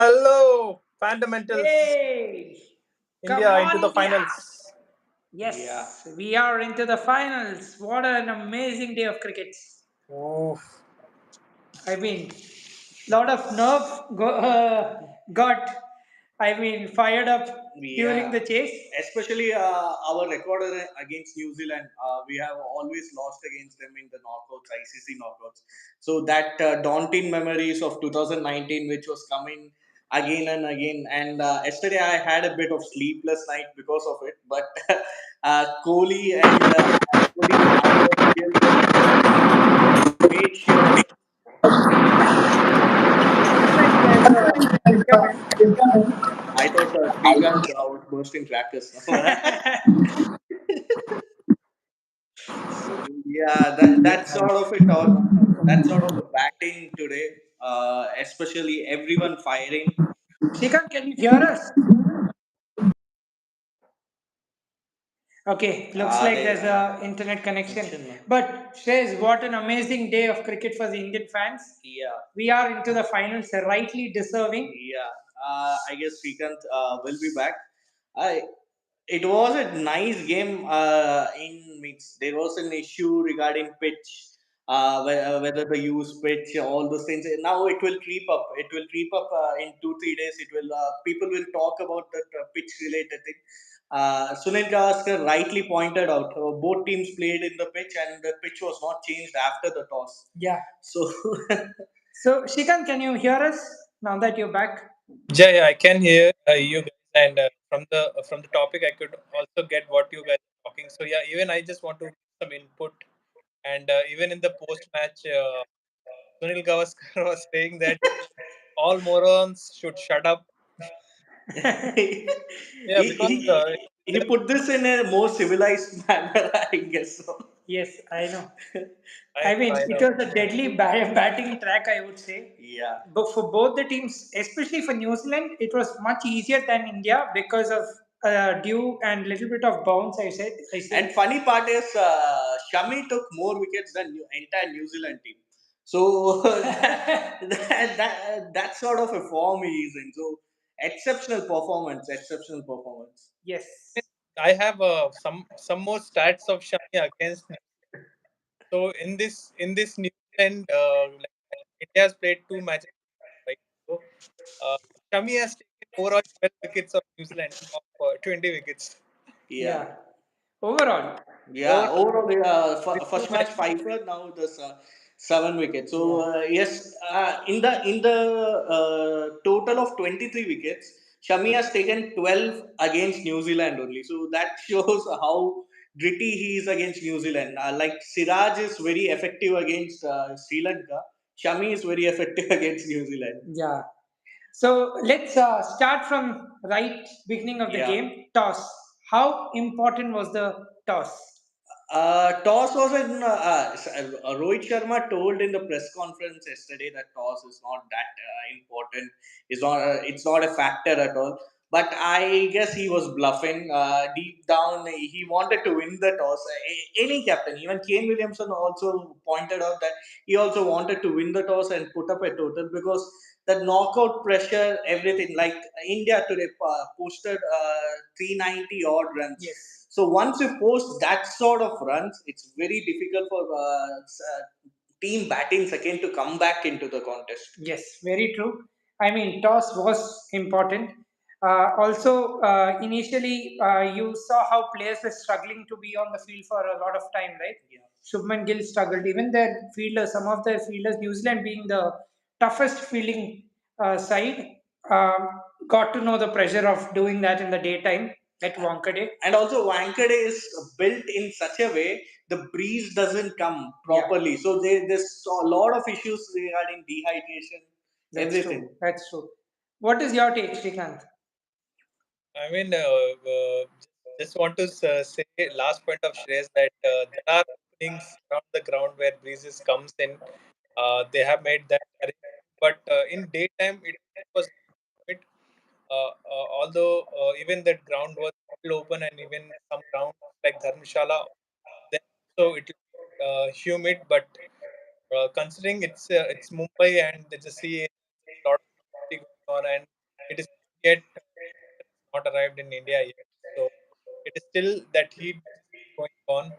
Hello, fundamentals. Hey, come India into on, the India. finals. Yes, Yeah. we are into the finals. What an amazing day of cricket. Oh, I mean, lot of got, fired up during Yeah. the chase. Especially our record against New Zealand, we have always lost against them in the knockouts, ICC knockouts. So that daunting memories of 2019, which was coming again and again. And yesterday I had a bit of sleepless night because of it. But Kohli and including other Indian players made sure. Looks like there's a disturbance. I thought Srikanth was bursting crackers. So yeah, that sort of it all. That sort of the batting today, especially everyone firing. Shrikant, can you hear us? Okay, looks like They there's a internet connection. connection. But Shreyas, what an amazing day of cricket for the Indian fans. Yeah, We are into the finals, rightly deserving. yeah. I guess Srikanth will be back. I it was a nice game. In mix, there was an issue regarding pitch, whether the use pitch, all those things. Now it will creep up. It will creep up in 2 3 days. It will. People will talk about that pitch related thing. Sunil Gavaskar rightly pointed out both teams played in the pitch and the pitch was not changed after the toss. Yeah. So So, Shrikant, can you hear us now that you're back? yeah, I can hear you guys, and from the topic, I could also get what you guys are talking. So yeah, even I just want to give some input, and even in the post match, Sunil Gavaskar was saying that all morons should shut up. he, Yeah, because he put this in a more civilized manner, I guess so. Yes, I know. I know, I It know. was a deadly batting track, I would say. Yeah. But for both the teams, especially for New Zealand, it was much easier than India because of dew and little bit of bounce. I And say. funny part is, Shami took more wickets than entire New Zealand team. So that sort of a form he is in. So exceptional performance, exceptional performance. Yes. I have some more stats of Shami against. So in this New Zealand, India has played two matches, right? So uh, Shami has taken overall 12 wickets of New Zealand of 20 wickets. Yeah. Yeah. Overall. Yeah, Overall, overall, these two first match matches. 5 now there's 7 wickets. So Yeah. yes, in the total of 23 wickets, Shami has taken 12 against New Zealand only. So that shows how gritty he is against New Zealand. Like Siraj is very effective against Sri Lanka. Shami is very effective against New Zealand. Yeah. So let's start from right beginning of the Yeah. game. Toss. How important was the toss? Toss was in. Rohit Sharma told in the press conference yesterday that toss is not that important. It's not. It's not a factor at all. But I guess he was bluffing. Deep down, he wanted to win the toss. Any captain, even Kane Williamson, also pointed out that he also wanted to win the toss and put up a total because the knockout pressure, everything. Like India today posted 390 odd runs. Yes. So once you post that sort of runs, it's very difficult for team batting second to come back into the contest. Yes, very true. I mean, toss was important. Also, initially, you saw how players were struggling to be on the field for a lot of time, right? Yeah. Shubman Gill struggled. Even their fielders, some of their fielders, New Zealand being the toughest fielding side, got to know the pressure of doing that in the daytime at Wankhede. And also, Wankhede is built in such a way the breeze doesn't come Yeah, properly. So there's a lot of issues regarding dehydration, that's everything. true. That's true. What is your take, Shrikant? I mean, just want to say last point of Shreyas that there are openings around the ground where breezes comes in. They have made that arrangement, but in daytime it was it. Although even that ground was still open, and even some grounds like Dharmshala, then so it will be humid. But considering it's Mumbai and there's a sea, a lot of activity going on, and it is not yet not arrived in India yet. So it is still that heat going on,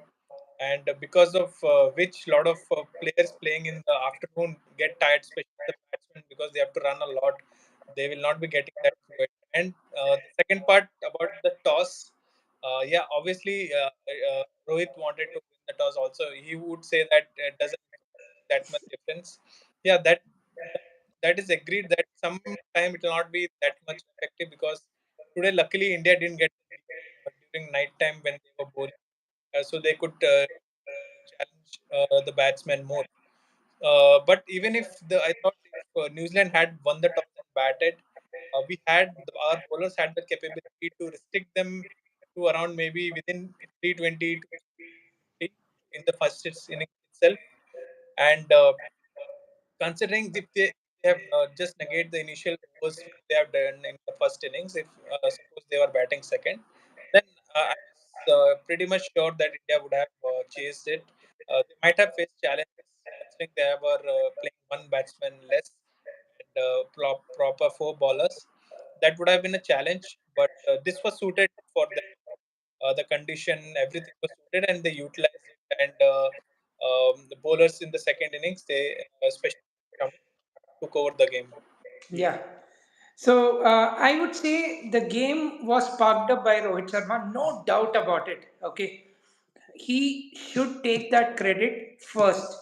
and because of which lot of players playing in the afternoon get tired, especially the batsmen, because they have to run a lot. They will not be getting that through it. And the second part about the toss, yeah, obviously Rohit wanted to win the toss. Also, he would say that it doesn't make that much difference. Yeah, that, that is agreed. That sometime it will not be that much effective because today, luckily, India didn't get the lead during night time when they were bowling, so they could challenge the batsmen more. But even if I thought if New Zealand had won the toss and batted, our bowlers had the capability to restrict them to around maybe within 320 to 350 in the first inning itself. And considering if they have just negate the initial overs which they have done in the first innings, if suppose they were batting second, then I was pretty much sure that India would have chased it. They might have faced challenges considering they were playing one batsman less and proper four bowlers. That would have been a challenge, but this was suited for them. The condition, everything was suited, and they utilized it. And the bowlers in the second innings, they especially Shami, took over the game. Yeah. So I would say the game was sparked up by Rohit Sharma, no doubt about it. Okay, he should take that credit first.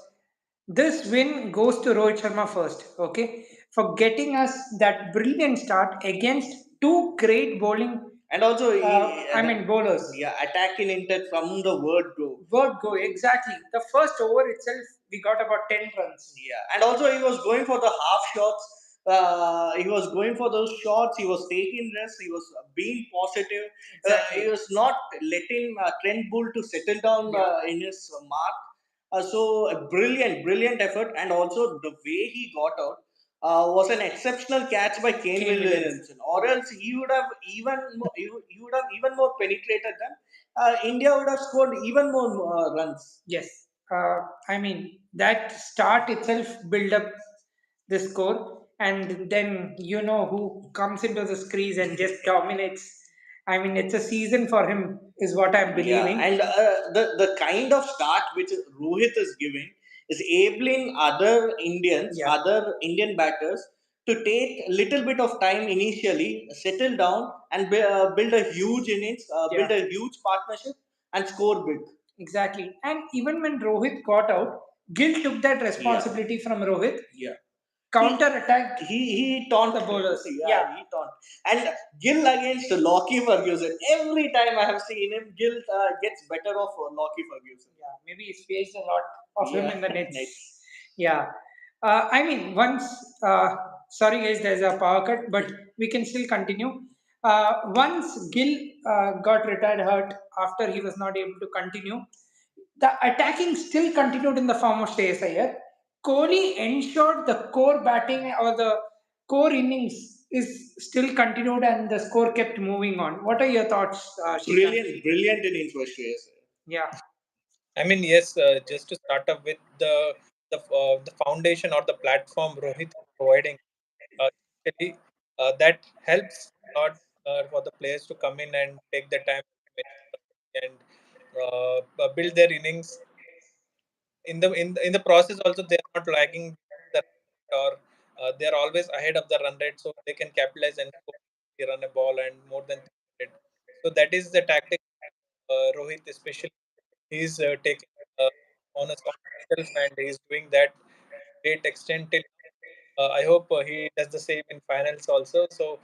This win goes to Rohit Sharma first. Okay, for getting us that brilliant start against two great bowling. And also, I mean bowlers. yeah, attacking intent from the word go. Word go exactly. The first over itself, we got about 10 runs. Yeah, and also he was going for the half shots. He was going for those shots. He was taking risks. He was being positive. Exactly. He was not letting Trent Bull to settle down Yeah. in his mark. So a brilliant effort, and also the way he got out was an exceptional catch by Kane Kane Williamson. Or else he would have even more, he would have even more penetrated them. India would have scored even more runs. Yes. I mean, that start itself build up the score, and then you know who comes into the crease and just dominates. I mean, it's a season for him, is what I'm Yeah, believing. and the kind of start which Rohit is giving is enabling Yeah. other Indian batters to take a little bit of time initially, settle down, and build a huge innings, build Yeah. a huge partnership, and score big. Exactly. And even when Rohit got out, Gill took that Yeah, responsibility from Rohit, yeah. counter attacked He taunt the bowlers. yeah, Yeah. he taunt. And Gill against Lockie Ferguson. Every time I have seen him, Gill gets better of Lockie Ferguson. Yeah, maybe he's faced a lot of him Yeah, in the nets. nets. Yeah. I mean, once, sorry guys, there's a power cut, but we can still continue. Once Gill got retired hurt after he was not able to continue, the attacking still continued in the form of Shreyas Iyer. Kohli ensured the core batting or the core innings is still continued and the score kept moving on. What are your thoughts, Shrikant? Brilliant innings for Shreyas. Yeah, I mean, yes, just to start up with the foundation or the platform Rohit is providing, especially that helps a lot for the players to come in and take their time and build their innings. In the process, also they are not lagging the or they are always ahead of the run rate, so they can capitalize and score, run a ball and more than 300. So that is the tactic Rohit especially he's taking on himself, and he's doing that great extent till I hope he does the same in finals also. So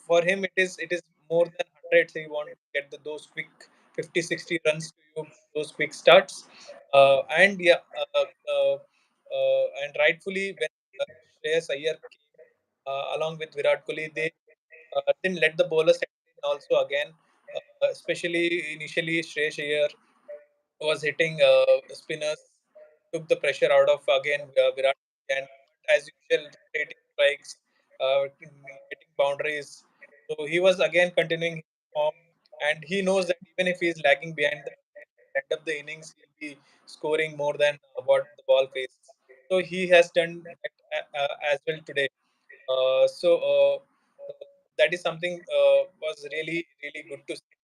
for him, it is more than hundreds. He want to get those quick 50, 60 runs to you, those quick starts, and yeah, and rightfully when Shreyas Iyer came along with Virat Kohli, they didn't let the bowlers settle in also again. Especially initially, Shreyas Iyer was hitting spinners, took the pressure out of again Virat Kohli, and as usual rotating strikes, getting boundaries. So he was again continuing his form, and he knows that even if he is lagging behind the end of the innings, he'll be scoring more than what the ball faces. So he has done that as well today. So that is something was really really good to see.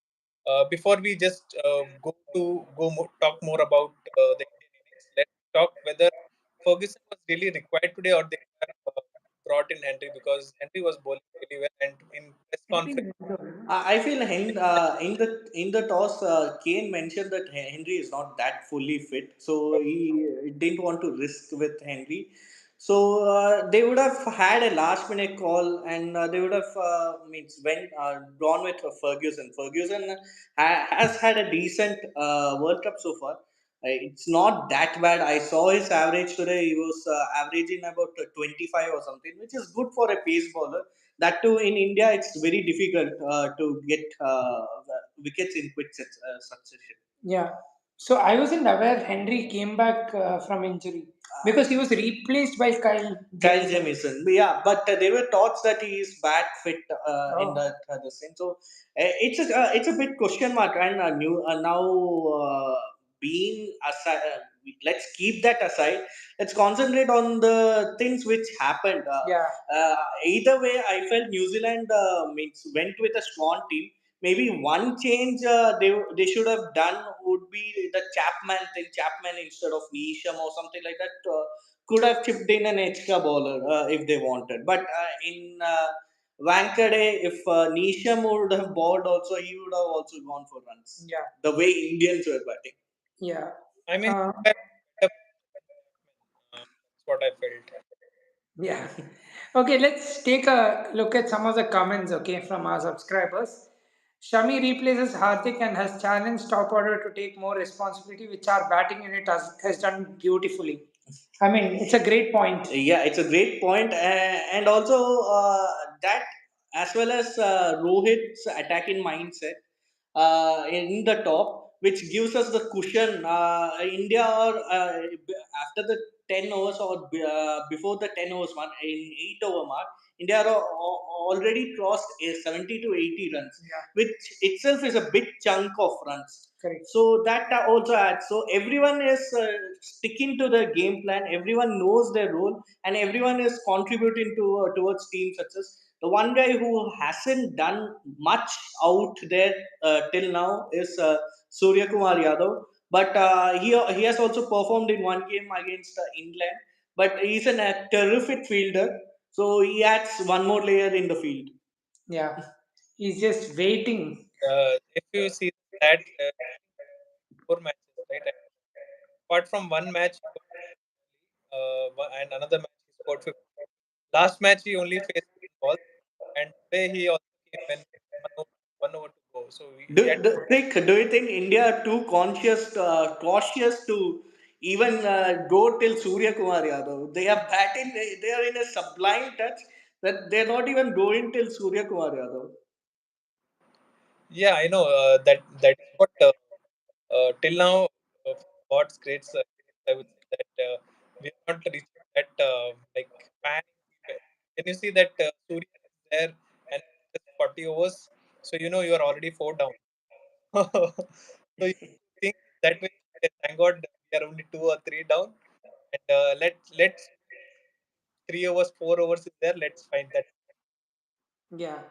Before we just talk more about the Indian innings, let's talk whether Ferguson was really required today or they have brought in Henry, because Henry was bowling really well and in press conference. I feel in the toss, Kane mentioned that Henry is not that fully fit, so he didn't want to risk with Henry. So they would have had a last minute call, and they would have means went gone with Ferguson. Ferguson has had a decent World Cup so far. It's not that bad. I saw his average today. He was averaging about 25 or something, which is good for a pace bowler. That too, in India, it's very difficult to get wickets in quick succession. Yeah. So I wasn't aware Henry came back from injury because he was replaced by Kyle Kyle Jamison. Jamison, yeah, but there were thoughts that he is back fit in Oh. that the same. So it's a big question mark, and new now being aside. Let's keep that aside. Let's concentrate on the things which happened. Yeah. Either way, I felt New Zealand means went with a strong team. Maybe one change they should have done would be the Chapman thing, Chapman instead of Neesham or something like that. Could have chipped in an extra bowler if they wanted. But in Wankade, if Neesham would have bowled also, he would have also gone for runs. Yeah. The way Indians were batting. Yeah. I mean, Uh, better that's what I felt. yeah. Okay, let's take a look at some of the comments, okay, from our subscribers. Shami replaces Hardik and has challenged top order to take more responsibility, which our batting unit has done beautifully. I mean, it's a great point. Yeah, it's a great point, and also that as well as Rohit's attacking mindset in the top, which gives us the cushion. India or after the 10 overs or before the 10 overs mark in 8 over mark, India are already crossed a 70 to 80 runs, Yeah. which itself is a big chunk of runs. Correct. So that also adds. So everyone is sticking to the game plan. Everyone knows their role, and everyone is contributing to towards team success. The one guy who hasn't done much out there till now is Surya Kumar Yadav, but he has also performed in one game against England. But he's a terrific fielder, so he adds one more layer in the field. Yeah. He's just waiting. If you see that, 4 matches, right? And apart from one match, he got and another match he scored 50. Last match he only faced one ball, and today he also came when one over to go. So he had. Do you think India are too cautious to even go till Surya Kumar Yadav? They are batting, they are in a sublime touch that they're not even going till Surya Kumar Yadav. Yeah, I know that is what till now, for God's grace, I would say that we are not reaching that like pan. Can you see that Surya is there and just 40 overs? So you know you are already four down. So you have to think that way. Okay, thank God we are only two or three down, and let's 3 overs, 4 overs is there. Let's find that. Yeah.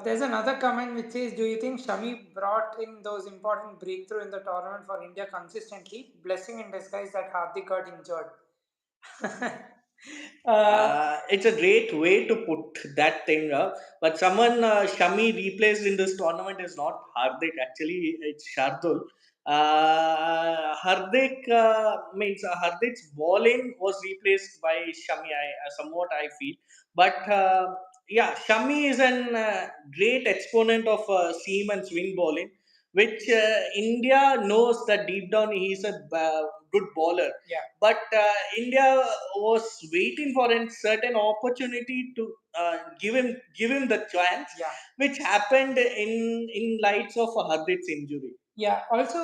There's another comment which says, "Do you think Shami brought in those important breakthrough in the tournament for India consistently? Blessing in disguise that Hardik got injured." uh, It's a great way to put that thing up. But someone Shami replaced in this tournament is not Hardik. Actually, it's Shardul. Hardik means Hardik's bowling was replaced by Shami. Somewhat I feel, but yeah, Shami is an great exponent of seam and swing bowling, which India knows that deep down he is a good bowler. yeah. But India was waiting for a certain opportunity to give him the chance, Yeah. which happened in lights of Hardik's injury. Yeah. Also,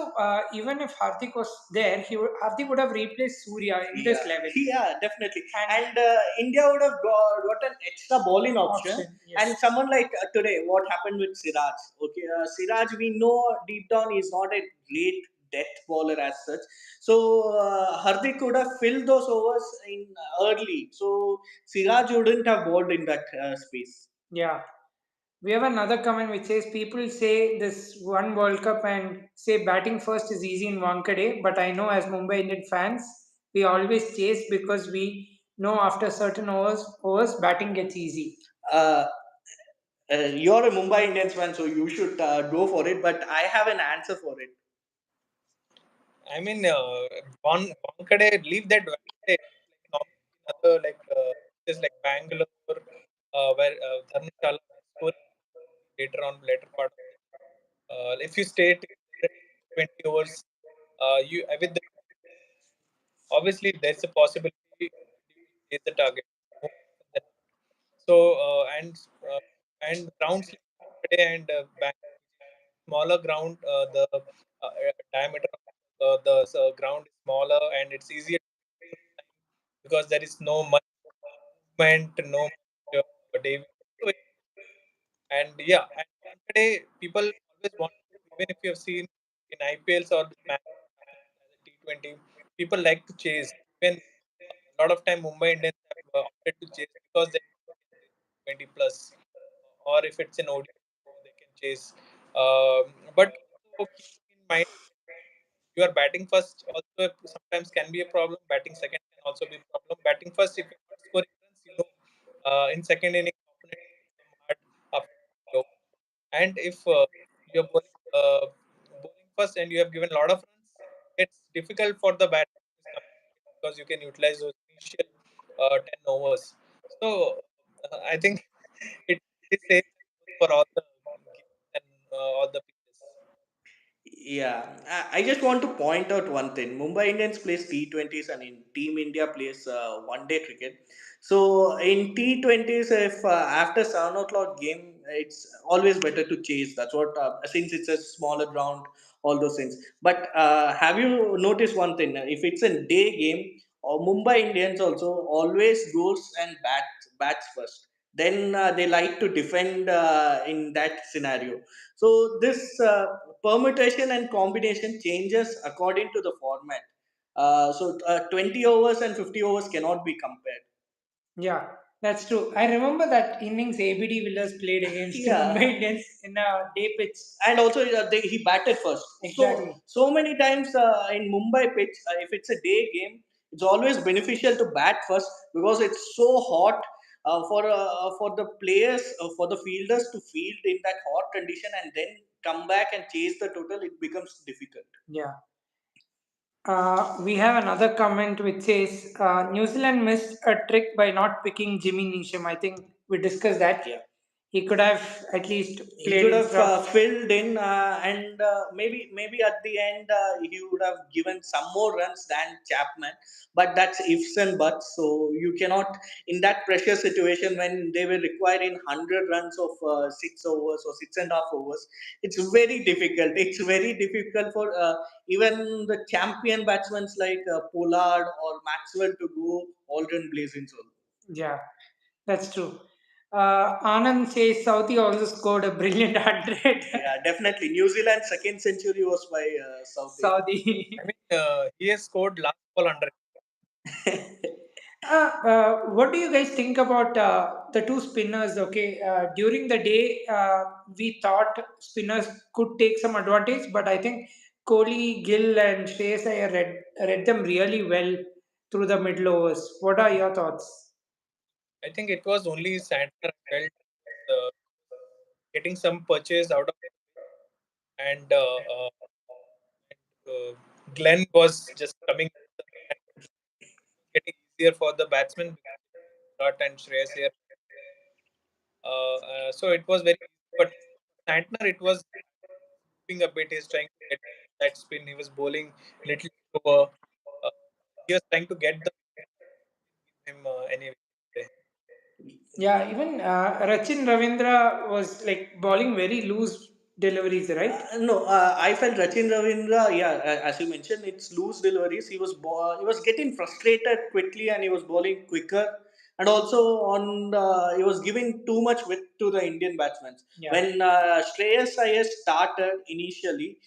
even if Hardik was there, Hardik would have replaced Surya in this Yeah, level. yeah, definitely. And And India would have got an extra bowling option. option, yes. And someone like today, what happened with Siraj? Okay, Siraj, we know deep down he's not a great death bowler as such. So Hardik could have filled those overs in early. So Siraj wouldn't have bowled in that space. Yeah. We have another comment which says people say this one World Cup and say batting first is easy in Wankhede, but I know as Mumbai Indian fans, we always chase because we know after certain overs batting gets easy. Uh, you're a Mumbai Indians fan, so you should go for it. But I have an answer for it. I mean, Wankade, leave that Wankade. Like normally in other like just like Bangalore, where Dharmshala scoring later on, later part of the if you stay till 20 overs, you with the obviously there's a possibility you will chase the target more often than not. So uh, and grounds like Wankhede and Bangalore, which is smaller ground, the diameter of the ground is smaller and it's easier to get through the time because there is no much movement, no much deviation. So it's easier. And yeah, and Wankhede, people always want to, even if you have seen in IPLs or the match happens as a T20, people like to chase. Even a lot of time Mumbai Indians have opted to chase because they know they can chase 20 plus, or if it's an ODI, they can chase. But also keeping in mind that you are batting first also sometimes can be a problem. Batting second can also be a problem. Batting first, if you're not scoring runs, you know, in second inning, opponent will hit them hard after 20 overs. And if you're bowling first and you have given a lot of runs, it's difficult for the batsman who is coming second because you can utilize those initial 10 overs. So I think it is same for all the games and all the pitches. Yeah, I just want to point out one thing. Mumbai Indians plays T20s and in Team India plays one day cricket. So in T20s, if after 7 o'clock game, it's always better to chase. That's what, since it's a smaller ground, all those things. But have you noticed one thing? If it's a day game, Mumbai Indians also always goes and bats first. Then they like to defend in that scenario. So this permutation and combination changes according to the format. 20 overs and 50 overs cannot be compared. Yeah, that's true. I remember that innings ABD Villas played against Yeah, Mumbai Indians in a day pitch. and also he batted first. Exactly. So many times in Mumbai pitch, if it's a day game, it's always beneficial to bat first because it's so hot. For the players, for the fielders to field in that hot condition and then come back and chase the total, it becomes difficult. Yeah. We have another comment which says New Zealand missed a trick by not picking Jimmy Neesham. I think we discussed that. Yeah. He could have at least He played could have instead of. filled in and maybe at the end he would have given some more runs than Chapman, but that's ifs and buts. So you cannot in that pressure situation when they were requiring 100 runs of 6 overs or 6.5 overs. It's very difficult. It's very difficult for even the champion batsmen like Pollard or Maxwell to go all run blazing. So Yeah, that's true. Anand says Southee also scored a brilliant 100. yeah, definitely New Zealand's second century was by Southey. I Southee. mean, he has scored last ball 100. What do you guys think about the two spinners? Okay, during the day, we thought spinners could take some advantage, but I think Kohli, Gill, and Shreyas Iyer read them really well through the middle overs. What are your thoughts? I think it was only Santner I felt getting some purchase out of the way, and Glenn was just coming in the way, and it was getting easier for the batsmen because Virat and Shreyas here. So it was very easy. But for Santner, it was moving a bit. He's trying to get that spin. He was bowling little slower. Uh, he was trying to get the wicket, but give him any wicket today. Yeah, even Rachin Ravindra was like bowling very loose deliveries, right? No, I felt Rachin Ravindra. Yeah, as you mentioned, it's loose deliveries. He was getting frustrated quickly, and he was bowling quicker. And also he was giving too much width to the Indian batsmen. Yeah. When Shreyas Iyer started initially,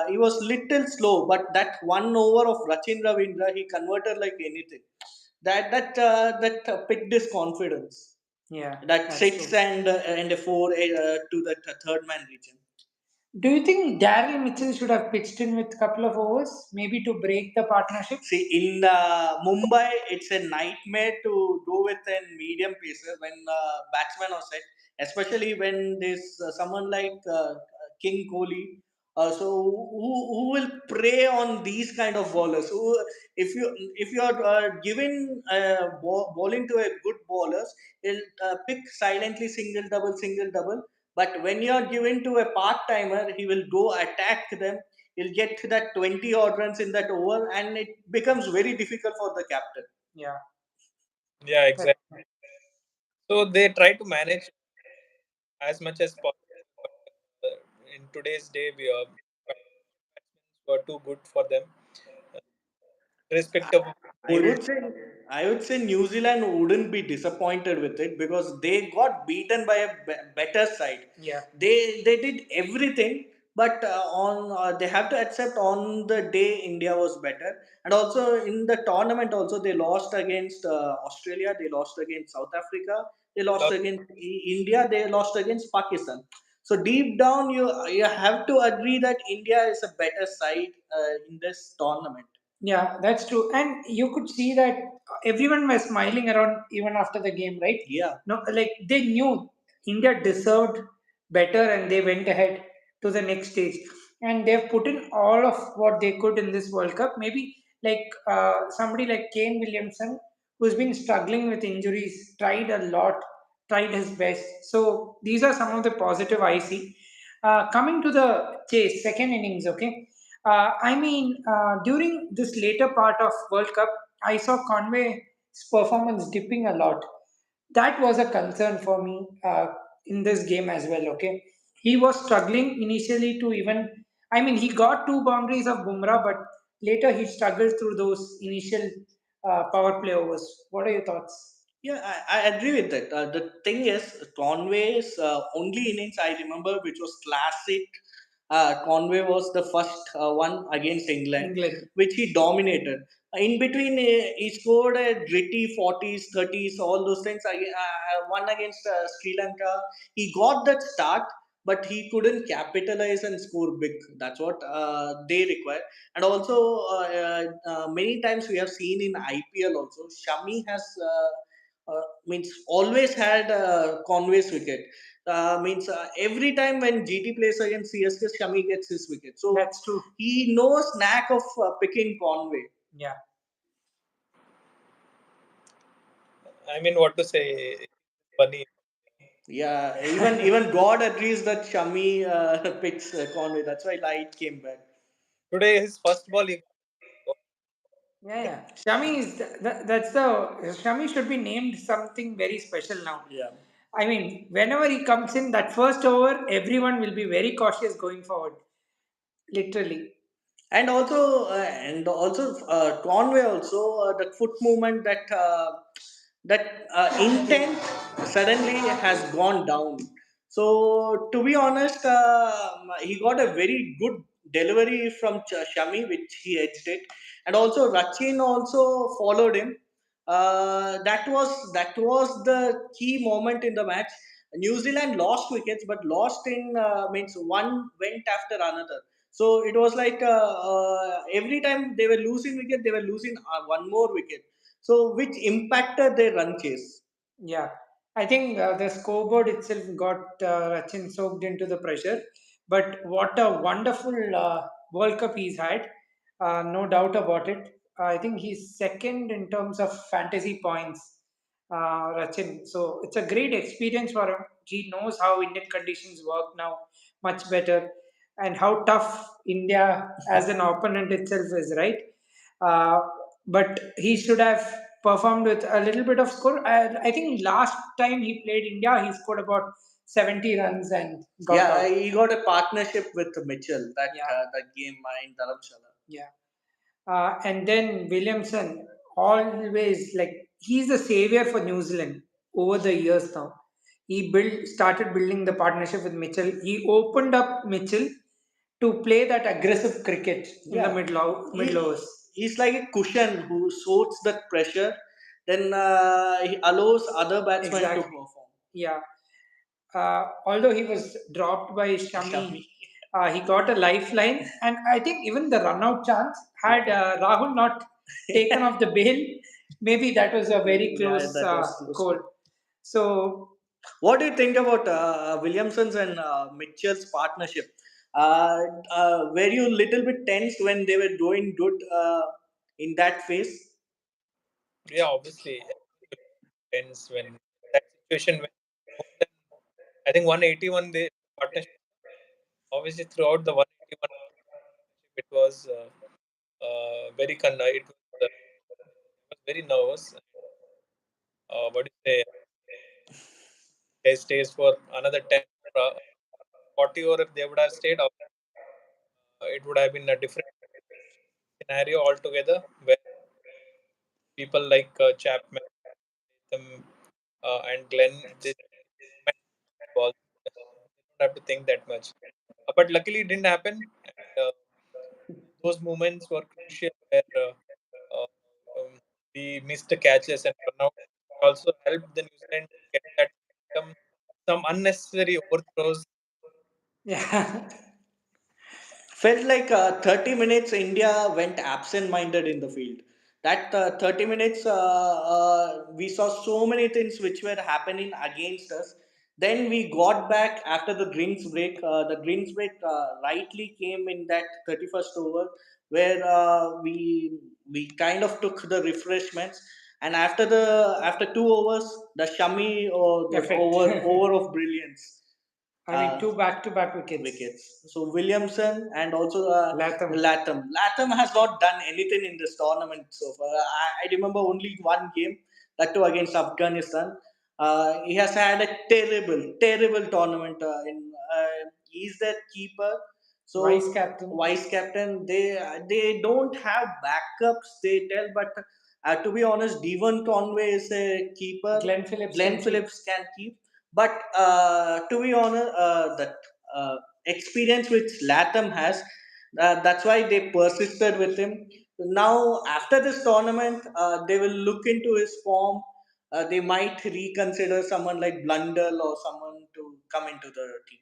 he was little slow, but that one over of Rachin Ravindra, he converted like anything. That picked his confidence. Yeah, that that's six true. and a four to the third man region. Do you think Daryl Mitchell should have pitched in with a couple of overs, maybe to break the partnership? See, in Mumbai, it's a nightmare to do with a medium pacer when batsmen are set, especially when there's someone like King Kohli. So who will prey on these kind of bowlers? Who, if you are giving bowling to a good bowlers, he'll pick silently single double. But when you are given to a part timer, he will go attack them. He'll get that 20 odd runs in that over, and it becomes very difficult for the captain. Yeah. Yeah, That- exactly. So they try to manage as much as possible. But in today's day, batsmen were too good for them, uh, irrespective of I pulled. would say I would say New Zealand wouldn't be disappointed with it because they got beaten by a better side. Yeah. They did everything, but on they have to accept on the day India was better, and also in the tournament also they lost against Australia, they lost against South Africa, they lost against India, they lost against Pakistan. So deep down, you have to agree that India is a better side in this tournament. Yeah, that's true. And you could see that everyone was smiling around even after the game, right? Yeah. No, like they knew India deserved better and they went ahead to the next stage. And they've put in all of what they could in this World Cup. Maybe like somebody like Kane Williamson, who's been struggling with injuries, tried a lot, tried his best. So these are some of the positive I see. Coming to the chase, second innings, okay. During this later part of World Cup, I saw Conway's performance dipping a lot. That was a concern for me in this game as well. Okay, he was struggling initially to even. He got two boundaries of Bumrah, but later he struggled through those initial power play overs. What are your thoughts? Yeah, I agree with that. The thing is, Conway's only innings I remember, which was classic. Conway was the first one against England, England. which he dominated. In between, he scored a gritty 40s, 30s, all those things. One against Sri Lanka. He got that start, but he couldn't capitalize and score big. That's what they require. And also, many times we have seen in IPL also, Shami has. Means always had Conway's wicket. Means every time when GT plays against CSK, Shami gets his wicket. So That's true. he knows knack of picking Conway. Yeah. I mean, what to say? Funny. Yeah, even God agrees that Shami picks Conway. That's why light came back. Today, his first ball, he got. Yeah, yeah. Shami is that's the Shami should be named something very special now. Yeah. Whenever he comes in that first over, everyone will be very cautious going forward. Literally. And also Conway also the foot movement that intent suddenly has gone down. So to be honest, he got a very good delivery from Shami, which he edged it, and also Rachin also followed him. That was the key moment in the match. New Zealand lost wickets, but lost in means one went after another. So it was like every time they were losing wicket, they were losing one more wicket. So which impacted their run chase. Yeah, I think the scoreboard itself got Rachin soaked into the pressure. But what a wonderful World Cup he's had, no doubt about it. I think he's second in terms of fantasy points, Rachin. So it's a great experience for him. He knows how Indian conditions work now much better and how tough India as an opponent itself is, right? Uh, but he should have performed with a little bit of score. I think last time he played India, he scored about 70 runs and got Yeah, out. he got a partnership with Mitchell Yeah, that game in Dharamshala. yeah. And then Williamson, always like he's the savior for New Zealand over the years now. He started building the partnership with Mitchell. He opened up Mitchell to play that aggressive cricket in the Yeah, middle he overs. he's like a cushion who sorts that pressure. then he allows other batsmen to Exactly. perform. Yeah. Although he was dropped by Shami. Shami, he got a lifeline, and I think even the run-out chance had Yeah. Rahul not taken off the bail, maybe that was a very Yeah, close that was close goal. to. So What do you think about Williamson's and Mitchell's partnership? Were you a little bit tensed when they were doing good in that phase? Yeah, obviously, ends when that situation when more than I think 181 the partnership. Obviously, throughout the 181 partnership, it was it was very nervous. What do you say? They stays for another 10 or 40, or if they would have stayed, it would have been a different scenario altogether, where people like Chapman, and Glenn, they might ball. They don't have to think that much. But luckily, it didn't happen. And those moments were crucial where uh, we missed the catches and run out. Also helped the New Zealand get that momentum. Some unnecessary overthrows. yeah, Felt like 30 minutes India went absent minded in the field. That 30 minutes we saw so many things which were happening against us. Then we got back after the greens break. The greens break rightly came in that 31st over, where we kind of took the refreshments. And after 2 overs, the Shami or the effect. over of brilliance. I mean, uh, two back-to-back wickets. Wickets. So Williamson and also Latham. Latham. Latham has not done anything in this tournament so far. I remember only one game, that too against Afghanistan. He has had a terrible tournament. He's their keeper. Vice So captain. vice captain, they don't have backups. They tell, but to be honest, Devon Conway is a keeper. Glenn Phillips Glenn can keep. Phillips can keep, but to be honest, that experience which Latham has, that's why they persisted with him. Now, after this tournament, they will look into his form. They might reconsider someone like Blundell or someone to come into the team.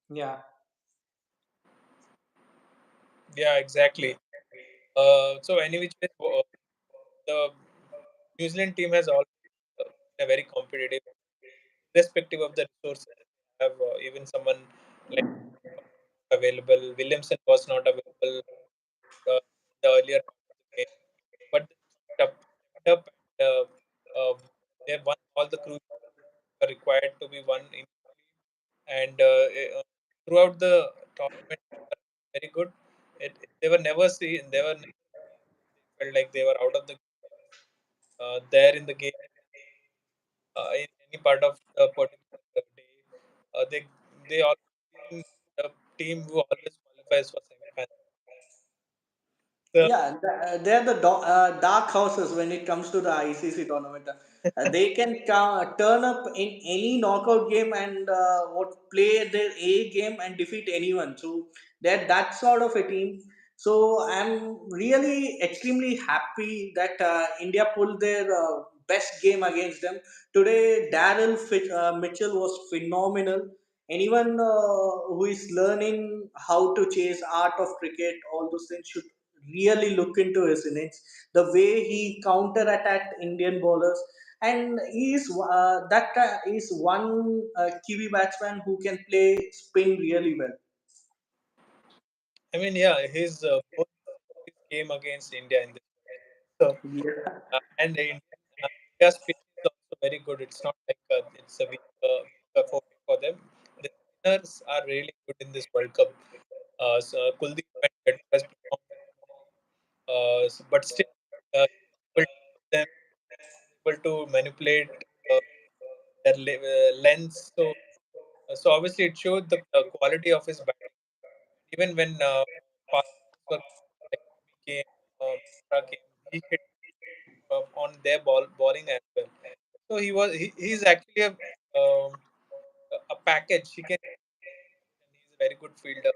Yeah. Yeah, exactly. So any which way, the New Zealand team has always been a very competitive, irrespective of the resources. Have even someone like available. Williamson was not available the earlier part of the game, but they stepped up and they won all the crews were required to be won in, and throughout the tournament they were very good. They were never seen. They were never felt like they were out of the there in the game in any part of the particular day. They always been the team who always qualifies for semi-final. So Yeah, they're the dark horses when it comes to the ICC tournament. They can turn up in any knockout game and what play their A game and defeat anyone. So they're that sort of a team. So I'm really extremely happy that India pulled their best game against them today. Mitchell was phenomenal. Anyone who is learning how to chase art of cricket, all those things should really look into his innings. The way he counter attacked Indian bowlers, and is one Kiwi batsman who can play spin really well. I mean, yeah, his both his game against India in this World Cup. Yeah. And the India's pitch is also very good. It's not like it's a weak for them. The spinners are really good in this World Cup. So Kuldeep and Yadav has performed phenomenally. But still, able to them able to manipulate their length. So obviously, it showed the quality of his batting. Even when fast bowlers were like Shami came, Bumrah came, he hit on their bowling as well. So he's actually a package. He can and he's a very good fielder.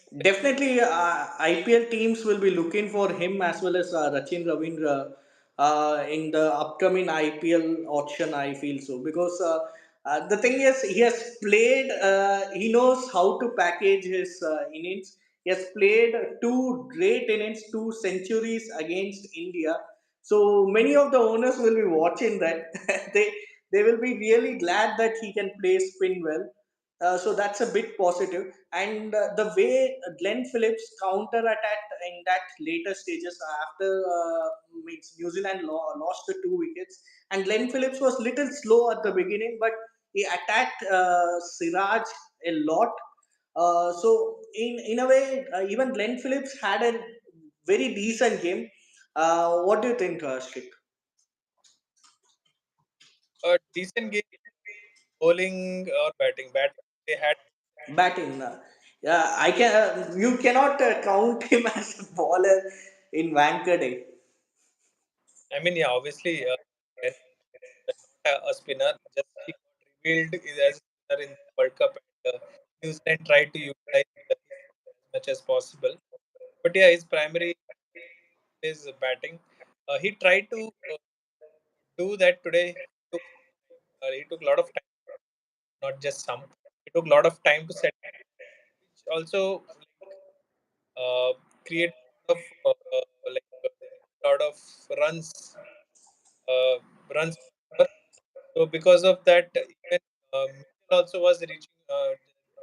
When Definitely, IPL teams will be looking for him as well as Rachin Ravindra. in the upcoming IPL auction. I feel so because the thing is, he has played. He knows how to package his innings. He has played two great innings, two centuries against India. So many of the owners will be watching that. they they will be really glad that he can play spin well. So that's a bit positive. And the way Glenn Phillips counter attacked in that later stages after means New Zealand lost the two wickets, and Glenn Phillips was little slow at the beginning, but he attacked Siraj a lot. So in a way, even Glenn Phillips had a very decent game. What do you think, Shrik? A decent game, bowling or batting. Batting, they had. Batting. Yeah, I can. You cannot count him as a bowler in Wankhede. I mean, yeah, obviously, Glenn is not a spinner. Just he got revealed as a spinner in the World Cup, and New Zealand tried to utilize his as much as possible. But yeah, his primary is batting. He tried to do that today. He took a lot of time, not just some. He took a lot of time to set, which also like create a lot of lot of runs, uh, runs. So because of that, even Mitchell also was reaching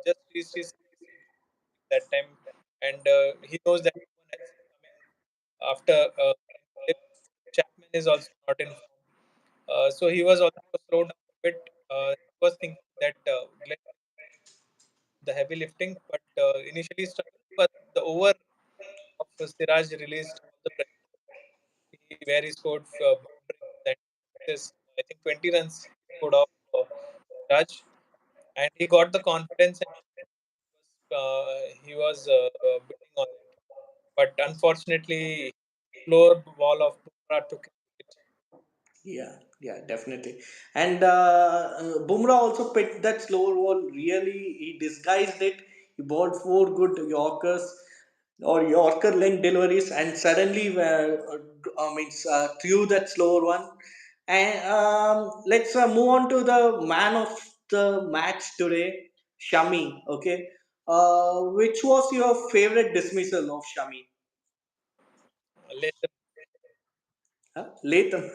just reached his century that time, and he knows that no one else is coming after Chapman is also not in form. So he was also slowed down a bit. He was thinking that Glenn the heavy lifting, but initially struggled. But the over of Siraj released all the pressure, where he scored boundaries and sixes. I think 20 runs he scored off Siraj, and he got the confidence and he was bidding on it. But unfortunately, slower ball of Bumrah took it. Yeah, yeah, definitely. And Bumrah also picked that slower ball really. He disguised it. He bowled four good Yorkers or Yorker length deliveries, and suddenly means threw that slower one. And let's move on to the man of the match today, Shami. Okay, which was your favorite dismissal of Shami? Later, Huh? Latham.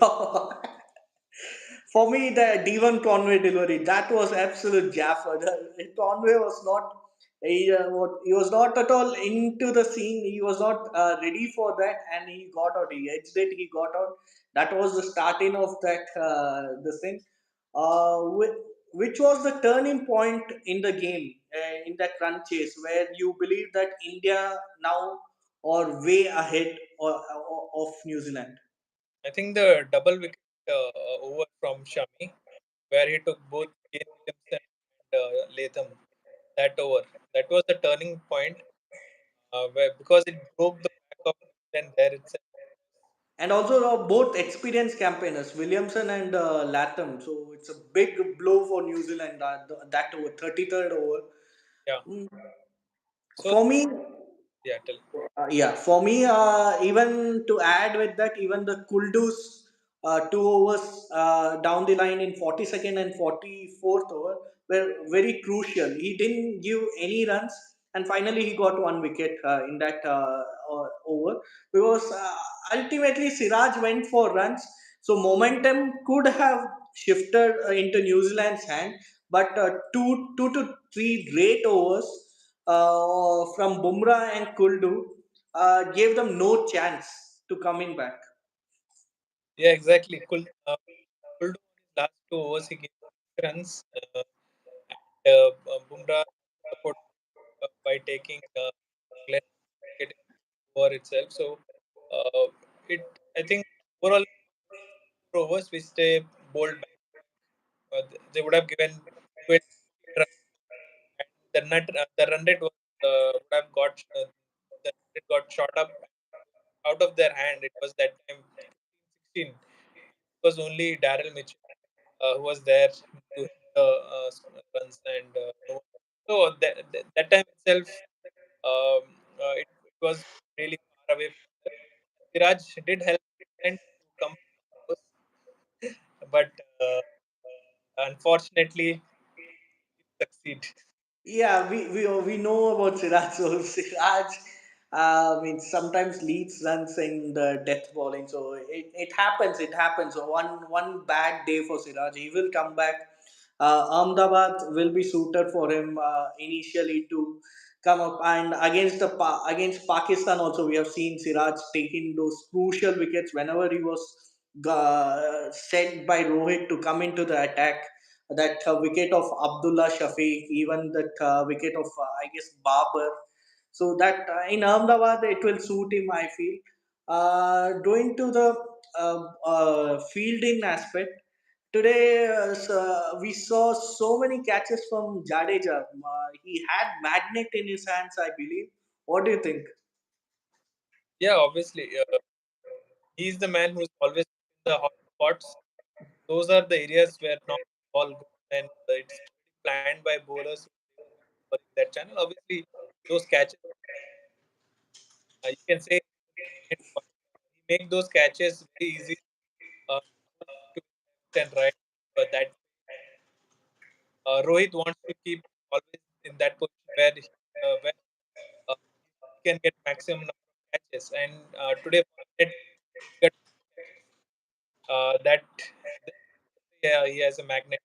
For me, the Devon Conway delivery, that was absolute jaffa. Conway was not he was not at all into the scene. He was not ready for that, and he got out. He edged it. He got out. That was the starting of that this thing, which was the turning point in the game in that run chase, where you believe that India now are way ahead of New Zealand. I think the double wicket over from Shami, where he took both Kane Williamson and Latham, that over. That was the turning point where because it broke the back of New Zealand there itself. And also both experienced campaigners, Williamson and Latham. So it's a big blow for New Zealand that over 33rd over. Yeah. Mm, So For me, yeah, tell. yeah, for me, even to add with that, even the Kuldu's 2 overs down the line in 42nd and 44th over were very crucial. He didn't give any runs, and finally he got one wicket in that over because ultimately Siraj went for runs, so momentum could have shifted into New Zealand's hand, but two to three great overs from Bumrah and Kuldu gave them no chance to coming back. Yeah, exactly. Kuldu on his last 2 overs he gave 6 runs, and Bumrah supported by taking Glenn wicket over itself. So it I think overall 4 overs which they bowled back, they would have given 12 runs, and the run rate was would have got the run rate got shot up out of their hand. It was that time 15-16. It was only Daryl Mitchell who was there to hit the runs and no one. So that time itself, it was really far away from them. Siraj did help them to come. unfortunately succeed. Yeah, we know about Siraj. So Siraj, I mean, sometimes leads runs in the death bowling. So it happens. It happens. So one bad day for Siraj, he will come back. Ahmedabad will be suited for him initially to come up, and against against Pakistan also we have seen Siraj taking those crucial wickets whenever he was set by Rohit to come into the attack. That wicket of Abdullah Shafiq, even that wicket of I guess Babar. So that in Ahmedabad it will suit him, I feel. Going to the fielding aspect, today we saw so many catches from Jadeja. He had magnet in his hands, I believe. What do you think? Yeah, obviously, he's the man who's always in the hot spots. Those are the areas where not all go, and it's planned by bowlers who are covering that channel. Obviously, those catches, you can say, he make those catches very easy uh, to left and right. But that Rohit wants to keep always in that position where he can get maximum number of catches. And today, fortunately, he got catches. That yeah, he has a magnet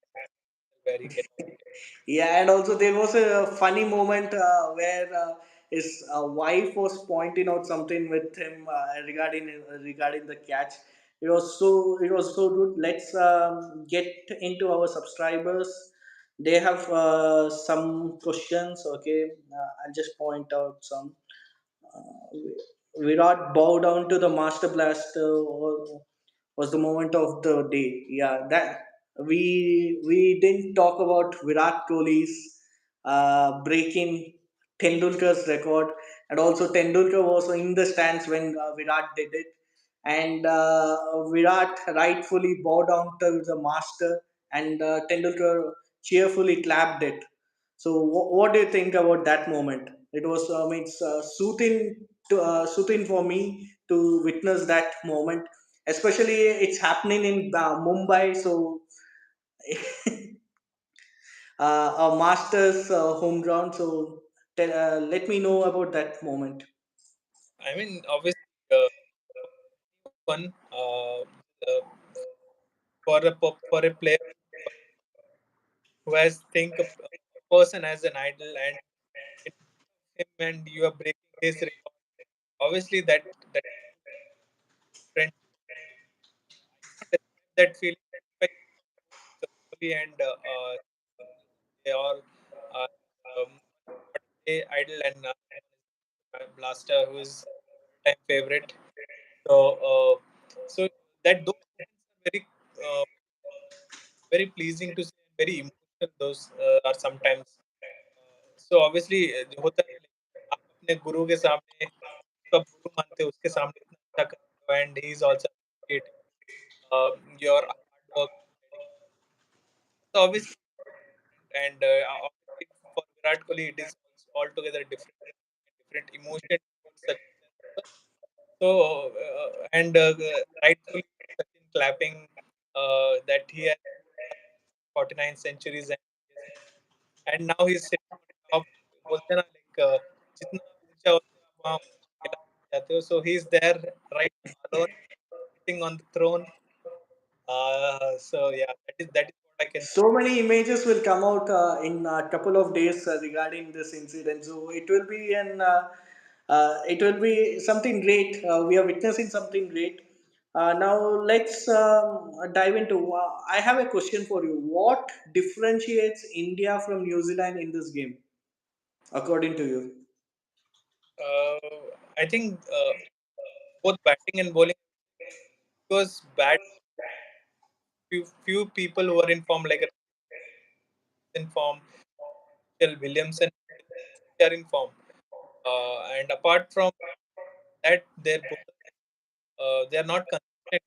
where he can. Yeah, and also there was a funny moment where his wife was pointing out something with him regarding the catch. It was so good. Let's get into our subscribers. They have some questions. Okay, I'll just point out some. Virat bow down to the master blaster was the moment of the day. Yeah, that we didn't talk about Virat Kohli's breaking Tendulkar's record, and also Tendulkar was in the stands when Virat did it, and Virat rightfully bowed down to the master, and Tendulkar cheerfully clapped it. So, what do you think about that moment? It was, it's soothing for me to witness that moment. Especially, it's happening in Mumbai, so a Masters home ground. So, let me know about that moment. I mean, obviously, one for a player who has think a person as an idol and in him and you are breaking his record. Obviously, that friend can't describe that feeling. If I both Kohli and they all uh, one is a idol and Blaster, who is all-time favorite. So, so that those moments are very pleasing to see and very emotional. Those are sometimes. So obviously जो होता है like, आप अपने गुरु के सामने उसको आप गुरु मानते हो उसके सामने इतना अच्छा कर रहे हो and he is also appreciating your hard work dedication. So obviously and obviously for Virat Kohli it is also altogether different different emotion towards Sachin Tendulkar. So and rightfully Sachin clapping that he has 49 centuries and he has and now he's sitting on top बोलते हैं ना like जितना ऊंचा होते हो आप वहाँ नीला जाते हो so he's there right now alone sitting on the throne so yeah that is what I can say. So many images will come out in a couple of days regarding this incident. So it will be something great. We are witnessing something great. Now let's dive into. I have a question for you. What differentiates India from New Zealand in this game, according to you? I think both batting and bowling because bat few people who are in form like in form Mitchell Williamson they are in form and apart from that their bowlers they are not consistent.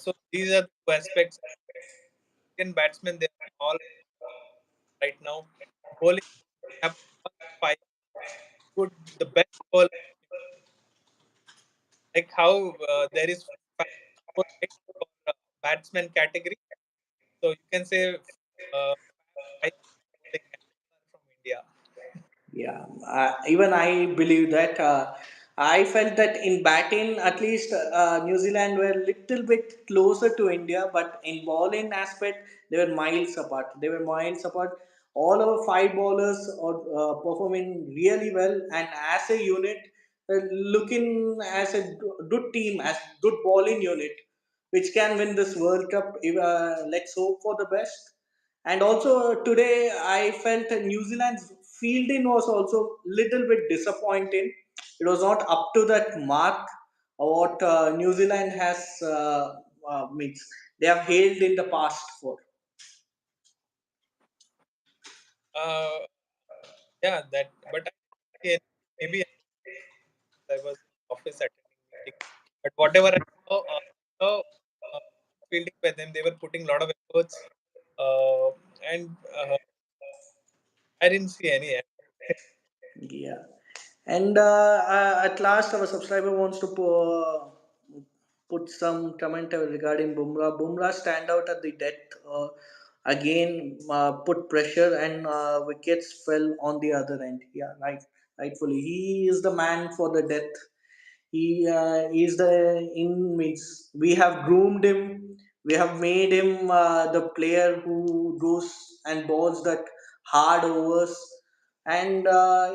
So these are the two aspects. Indian batsmen they are all right now. Bowling we have all five good the best bowler like how there is five four right for batsman category. So you can say five bowling are from India. Yeah, even I believe that. I felt that in batting, at least New Zealand were a little bit closer to India, but in bowling aspect, they were miles apart. They were miles apart. All our five bowlers are performing really well, and as a unit, looking as a good team, as good bowling unit, which can win this World Cup. Let's hope for the best. And also today, I felt that New Zealand's fielding was also little bit disappointing. It was not up to that mark what New Zealand has means they have hailed in the past for. Uh, yeah, that. But I, maybe I was in office attending meeting. But whatever I saw fielding by them, they were putting a lot of efforts, and I didn't see any. Yeah. And at last, our subscriber wants to put some comment regarding Bumrah. Bumrah stand out at the death. Again, put pressure and wickets fell on the other end. Yeah, right, rightfully. He is the man for the death. He is the in means we have groomed him. We have made him the player who goes and bowls that hard overs, and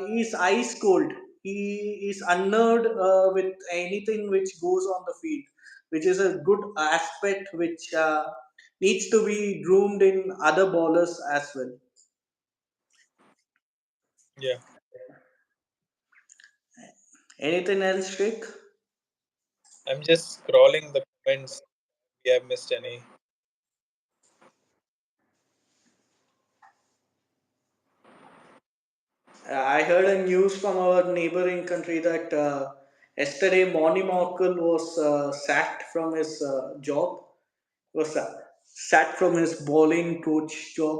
he's ice cold. He is unnerved with anything which goes on the field, which is a good aspect which needs to be groomed in other bowlers as well. Yeah, Anything else, Rick? I'm just scrolling the comments. We have missed any. I heard a news from our neighboring country that yesterday Moni Markle was sacked from his job, was sacked from his bowling coach job.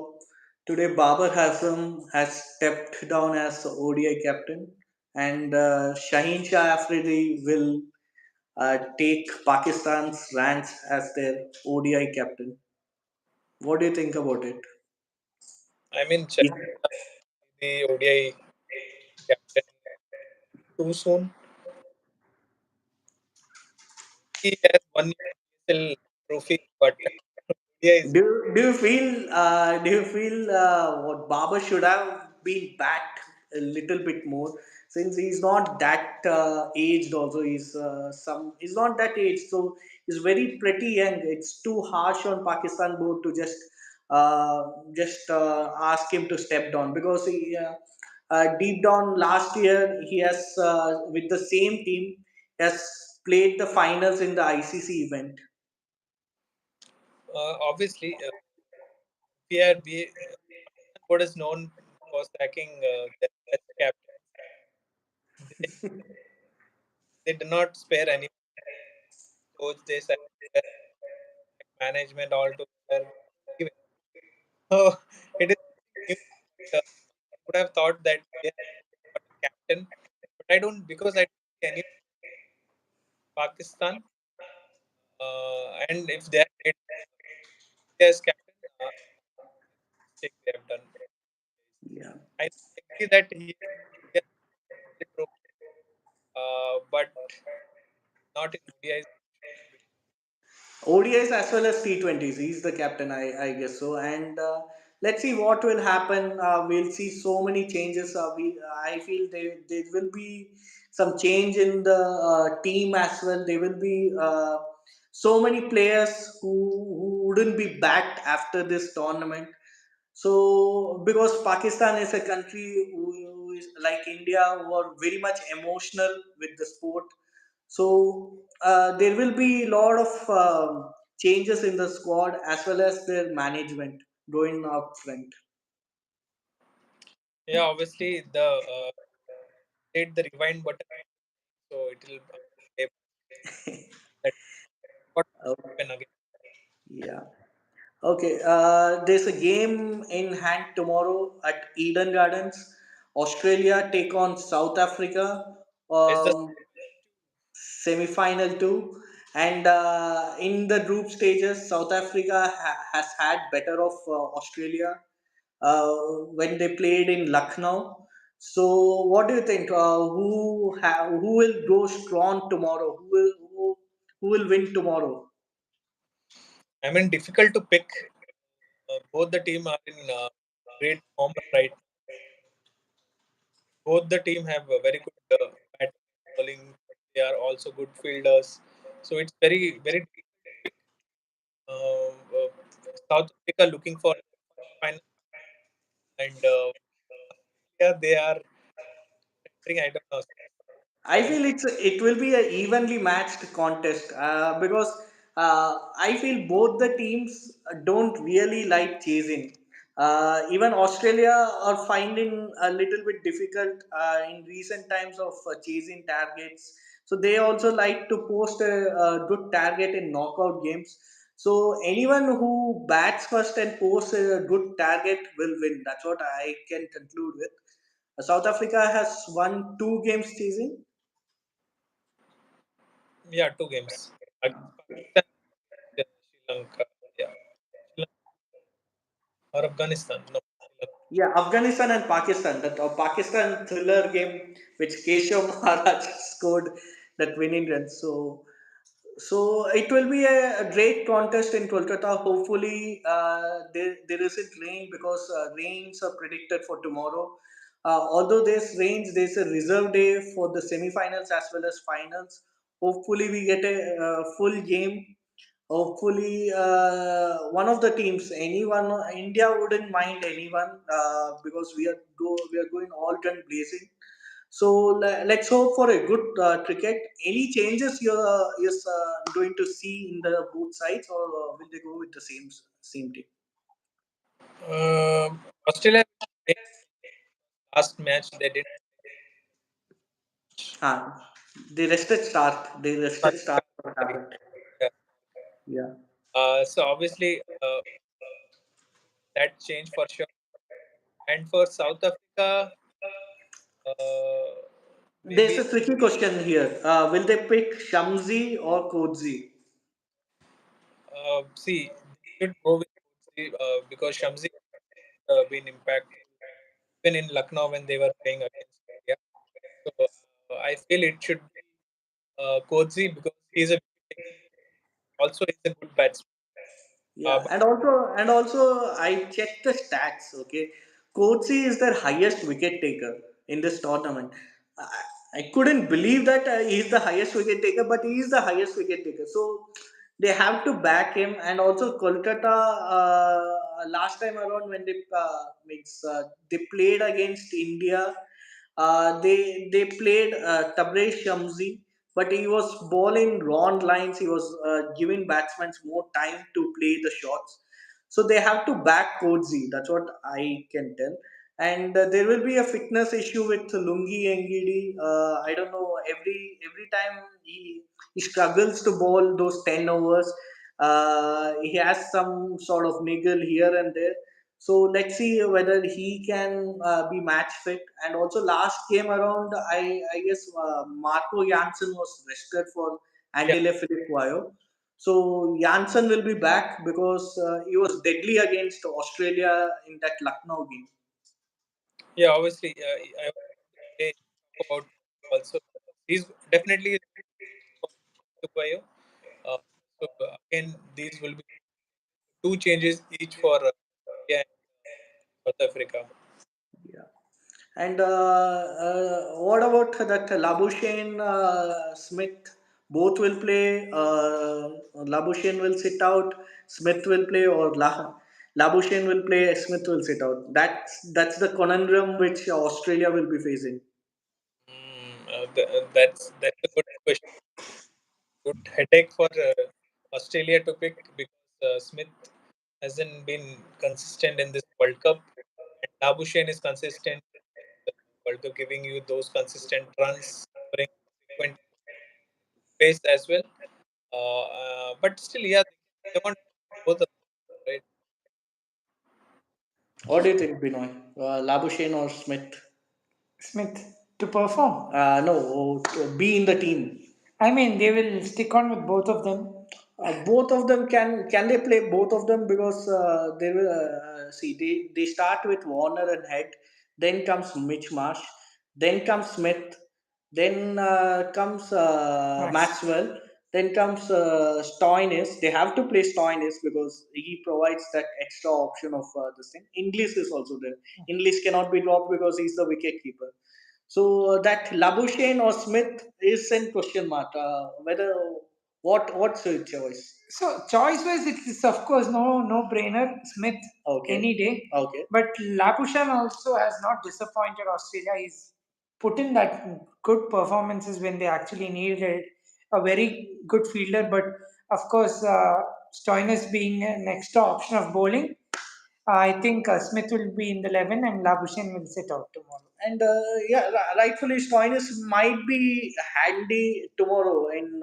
Today, Babar Hassan has stepped down as ODI captain, and Shaheen Shah Afridi will take Pakistan's ranks as their ODI captain. What do you think about it? I mean, the ODI captain too soon. He has won PSL trophy, but ODI is Do you feel what Baba should have been backed a little bit more since he's not that aged also he's not that aged, so he's very pretty young. It's too harsh on Pakistan board to uh, just ask him to step down because deep down last year he has with the same team has played the finals in the ICC event. obviously we what is known for sacking their best captain. They, they do not spare any coach. They sack best management altogether. Even so, it is something new. That, I would have thought that they have got a captain, but I don't because I don't see any Pakistan. And if they have made as captain, mistake they have done. Yeah. I agree that he has the trophy, but not in ODIs. ODIs as well as T20s. He's the captain, I guess so. And let's see what will happen. We'll see so many changes. I feel there will be some change in the team as well. There will be so many players who wouldn't be backed after this tournament. So, because Pakistan is a country who is like India, who are very much emotional with the sport, so there will be a lot of changes in the squad as well as their management going up front. Yeah, obviously hit the rewind button, so it will play that what Oh, happen again. yeah. Okay. There's a game in hand tomorrow at Eden Gardens. Australia take on South Africa. Is the Um, Semi-final two, And in the group stages, South Africa has had better of Australia uh, when they played in Lucknow. So what do you think? Who will go strong tomorrow? Who will win tomorrow? I mean, difficult to pick. Both the team are in great form right. Both the team have a very good batting, bowling. They are also good fielders. So it's very difficult to pick. South Africa looking for final, and Australia they are entering. I don't know. I Semi. feel it will be a evenly matched contest because I feel both the teams don't really like chasing. Even Australia are finding a little bit difficult in recent times of chasing targets. So they also like to post a good target in knockout games. So anyone who bats first and posts a good target will win. That's what I can conclude with. South Africa has won two games chasing. Yeah, two games against Pakistan, Sri Lanka. Yeah, Sri Lanka or Afghanistan. No, Sri Lanka. Yeah, Afghanistan and Pakistan. That Pakistan thriller game which Keshav Maharaj scored that winning run. So it will be a great contest in Kolkata. Hopefully, there isn't rain because rains are predicted for tomorrow. Although there's rains, there's a reserve day for the semi-finals as well as finals. Hopefully, we get a full game. Hopefully, one of the teams, anyone, India wouldn't mind anyone because we are going all gun blazing. So let's hope for a good cricket. Any changes you're going to see in the both sides, or will they go with the same team? Australia last match they did Ah, they rested Stark. They rested Stark for sorry. habit. Yeah. Yeah. So obviously that changed for sure. And for South Africa, uh, There's maybe a tricky question here. Will they pick Shamsi or Kodzi? see they should go with Kochi, because Shamsi been impactful even in Lucknow when they were playing against India. So I feel it should be Kochi because he's a wicket taker. Also he's a good batsman. Yeah, But and also I checked the stats. Okay, Coetzee is their highest wicket taker in this tournament. I, I couldn't believe that he's the highest wicket taker, but he is the highest wicket taker. So they have to back him. And also Kolkata last time around when they played against India, they played Tabrez Shamsi, but he was bowling wrong lines. He was giving batsmen more time to play the shots. So they have to back Kodzi. That's what I can tell. And there will be a fitness issue with Lungi Ngidi. I don't know. Every time he struggles to bowl those 10 overs. He has some sort of niggle here and there. So let's see whether he can be match fit. And also last game around, I guess Marco Janssen was rested for yeah, Andile Philippe. So Janssen will be back because he was deadly against Australia in that Lucknow game. yeah, obviously I want to say talk about also he's definitely for Dubai. Uh, so again, these will be two changes each for India and South Africa. Yeah. And what about that Labuschagne Smith? Both will play. Labuschagne will sit out. Smith will play, or Labuschagne will play. Smith will sit out. That's the conundrum which Australia will be facing. That's a good question. Good headache for Australia to pick because Smith hasn't been consistent in this World Cup, and Labuschagne is consistent in the World Cup, giving you those consistent runs, scoring frequent pace as well. But still, yeah, they want both of them, right? What do you think, Binoy? Labuschagne or Smith? Smith to perform. No, to be in the team. I mean, they will stick on with both of them. Both of them can they play both of them because they will see they start with Warner and Head, then comes Mitch Marsh, then comes Smith, then comes Max. Maxwell, then comes Stoinis. They have to play Stoinis because he provides that extra option of this thing. English is also there. English cannot be dropped because he's the wicket keeper. So that Labuschagne or Smith is in question mark. Whether what's your choice? So choice wise, it's of course no brainer. Smith Okay. any day. Okay. But Lapushan also has not disappointed Australia. He's put in that good performances when they actually needed it. A very good fielder, but of course, Stoinis being an extra option of bowling, I think Smith will be in the 11 and Labuschagne will sit out tomorrow. And yeah, rightfully, Stoinis might be handy tomorrow in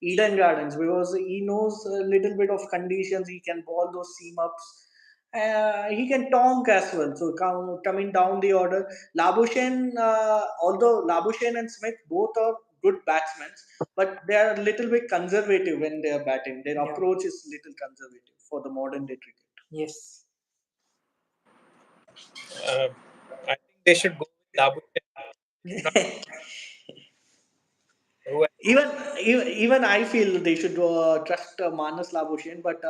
Eden Gardens because he knows a little bit of conditions. He can ball those seam ups. He can tonk as well. So coming down the order, Labuschagne, although Labuschagne and Smith both are good batsmen, but they are a little bit conservative when they are batting. Their Yeah. approach is little conservative for the modern day cricket. Yes. Uh, I think they should go with Labuschagne, not who. Even I feel they should trust Manas Labuschagne, but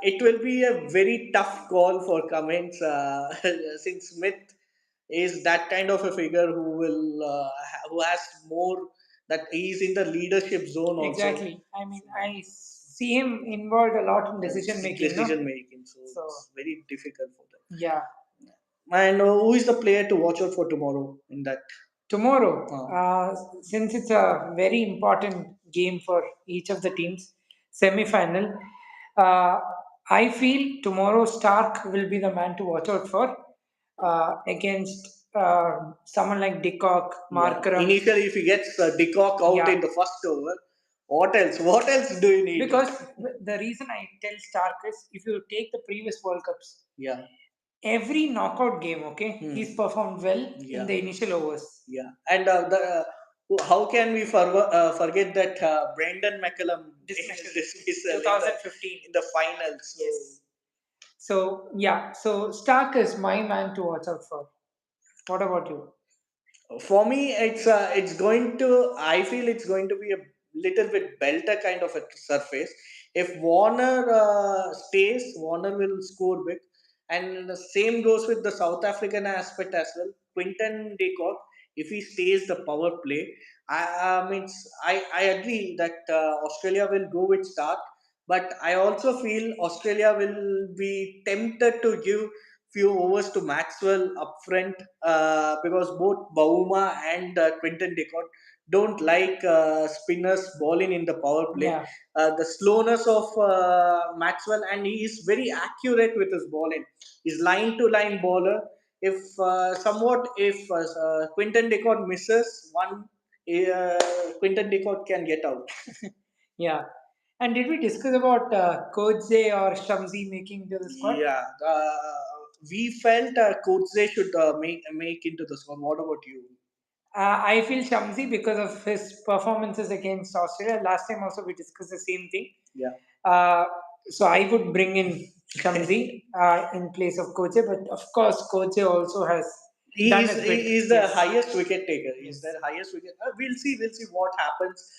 it will be a very tough call for Cummins since Smith is that kind of a figure who has more that he's in the leadership zone also. Exactly. I mean, I see him involved a lot in decision making, no? Decision making, so So, it's very difficult for them. yeah. And who is the player to watch out for tomorrow in that? Tomorrow, Uh, since it's a very important game for each of the teams, semi-final, uh, I feel tomorrow Stark will be the man to watch out for against someone like Dickok, Yeah. Markram. Initially, if he gets Decock out Yeah, in the first over, what else? What else do you need? because the reason I tell Stark is if you take the previous World Cups, Yeah. every knockout game, okay, he's performed well in Yeah. the initial overs. Yeah. And how can we forget that Brendan McCullum Dismissal, dismissal 2015. in the finals? So Yes. So yeah, so Stark is my man to watch out for. What about you? for me, it's going to. I feel it's going to be a little bit belter kind of a surface. If Warner stays, Warner will score big, and the same goes with the South African aspect as well. Quinton de Kock, if he stays the power play, I agree that Australia will go with Stark, but I also feel Australia will be tempted to give few overs to Maxwell up front because both Bauma and Quinton de Kock don't like spinners bowling in the power play. Yeah, The slowness of Maxwell, and he is very accurate with his bowling. He's line to line bowler. If Quinton de Kock misses one, Quinton de Kock can get out. yeah. And did we discuss about Kodze or Shamsi making to the squad? Yeah, we felt Coates should make into the squad. What about you? I feel Shamsi because of his performances against Australia. Last time also we discussed the same thing. Yeah. Uh, so I would bring in Shamsi in place of Koche, but of course Koche also has done his bit. He is the Yes. highest wicket taker. He's Yes. the highest wicket. We'll see what happens.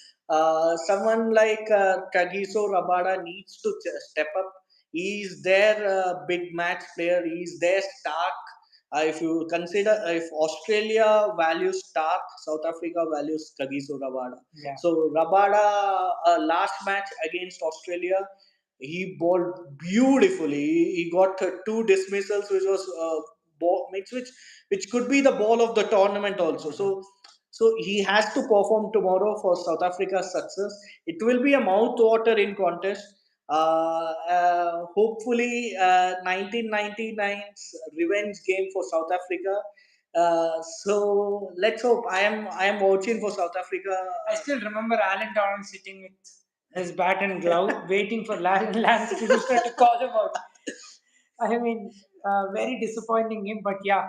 Someone like Kagiso Rabada needs to step up. He's their big match player. He's their Stark. If you consider if Australia values Stark, South Africa values Kagiso Rabada. Yeah. So Rabada last match against Australia, he bowled beautifully. He got two dismissals, which was which could be the ball of the tournament also. So he has to perform tomorrow for South Africa's success. It will be a mouth-watering contest. Hopefully, 1999's revenge game for South Africa. So let's hope. I am watching for South Africa. I still remember Alan Donald sitting with his bat and glove, waiting for Lance Stewart to call him out. I mean, very disappointing game, but yeah,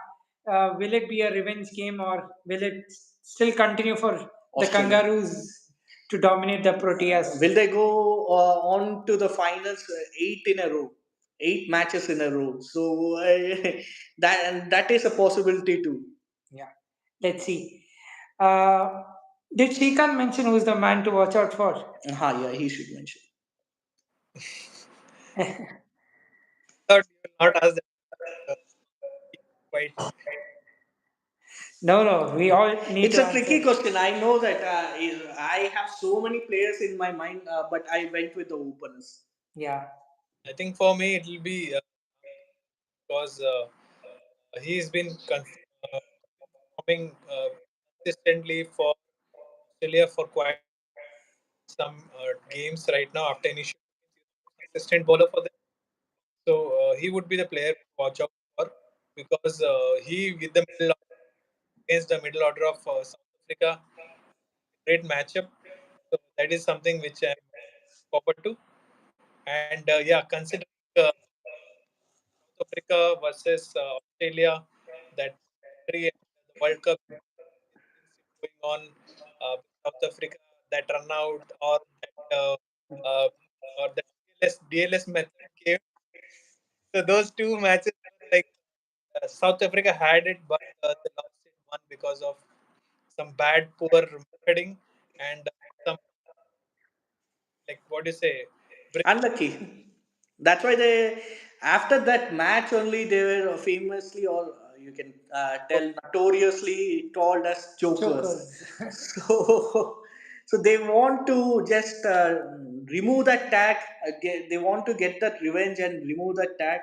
will it be a revenge game or will it still continue for the Australia. Kangaroos to dominate the Proteas. Will they go on to the finals, eight in a row, 8 matches in a row? So that is a possibility too. Yeah, let's see. Uh, did Shrikant mention who's the man to watch out for? Yeah, he should mention. Thought you will not ask that. Uh, quite. No, no, we all need It's to a tricky answer. question. I know that I have so many players in my mind, but I went with the openers. Yeah, I think for me it will be because he's been uh, performing consistently for Australia for quite some games right now. After initial games, he's a consistent bowler for them. So he would be the player to watch out for because he with the middle against the middle order of South Africa, great matchup. So that is something which I'm forward to. And yeah, considering South Africa versus Australia, that rivalry and the World Cup is still going on with South Africa, that run out uh, or the DLS method came. So those two matches were like South Africa had it, but they lost it one because of some bad, poor methoding and some like what do you say, Unlucky. That's why they, after that match only, they were famously, or you can tell notoriously, called as jokers. chokers. So, so they want to just remove that tag. They want to get that revenge and remove that tag.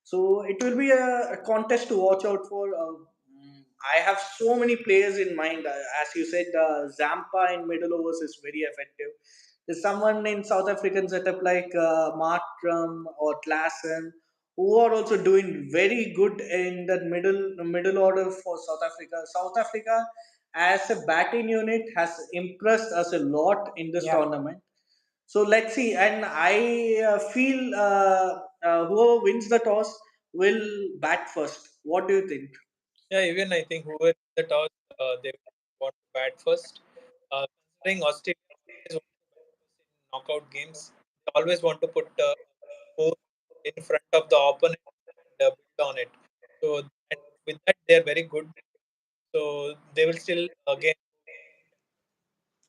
So it will be a contest to watch out for. I have so many players in mind. As you said, Zampa in middle overs is very effective. There's someone in South African setup like Markram or Klassen who are also doing very good in that middle order for South Africa. South Africa as a batting unit has impressed us a lot in this Yeah, tournament. So let's see, and I feel whoever wins the toss will bat first. What do you think? yeah, even I think whoever wins the toss, they want to bat first. Considering Australia always want to bat first in knockout games, they always want to put score in front of the opponent and build on it. So and with that, they are very good. So they will still again.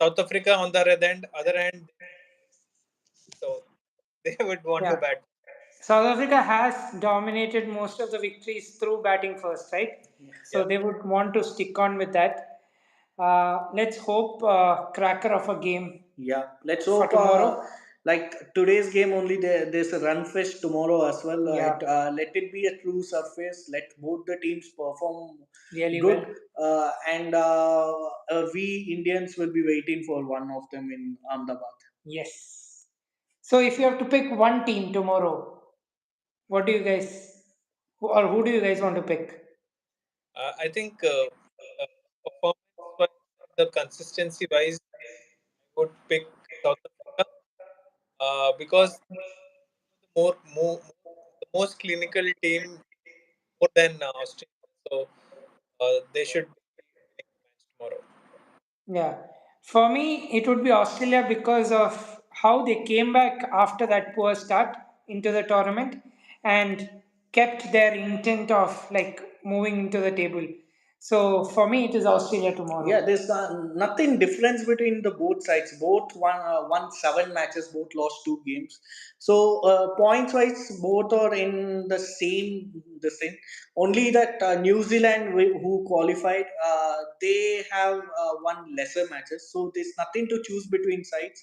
South Africa on the other hand, so they would want to yeah. bat. South Africa has dominated most of the victories through batting first, right? So Yeah, they would want to stick on with that. Let's hope cracker of a game Yeah, let's for hope. tomorrow. Like today's game only, there's a run fest tomorrow as well. Yeah, Let it be a true surface. Let both the teams perform really good, well. and we Indians will be waiting for one of them in Ahmedabad. Yes. So if you have to pick one team tomorrow, what do you guys, or who do you guys want to pick? I think performance wise and the consistency wise, I would pick South Africa because the the most clinical team more than Australia. So they should be winning the match tomorrow. Yeah. For me, it would be Australia because of how they came back after that poor start into the tournament and kept their intent of like moving into the table. So for me, it is Australia Yeah, tomorrow. there's nothing difference between the both sides. Both won 7 matches, both lost 2 games. So points wise, both are in the same. Only that New Zealand who qualified, they have won lesser matches. So there's nothing to choose between sides.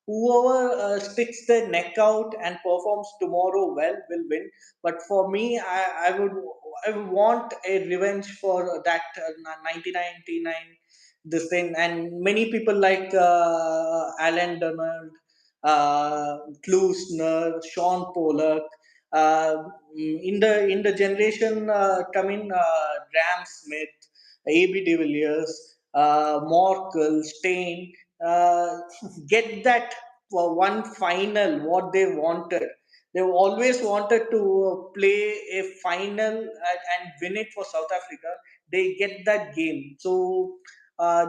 Whoever sticks their neck out and performs tomorrow well will win. But for me, I would want a revenge for that 1999 this thing, and many people like Alan Donald, Klusner, Sean Pollock, uh, in the generation coming, Graham Smith, AB de Villiers, Morkel, Stein, uh, get that for one final what they wanted. They always wanted to play a final and win it for South Africa. They get that game. So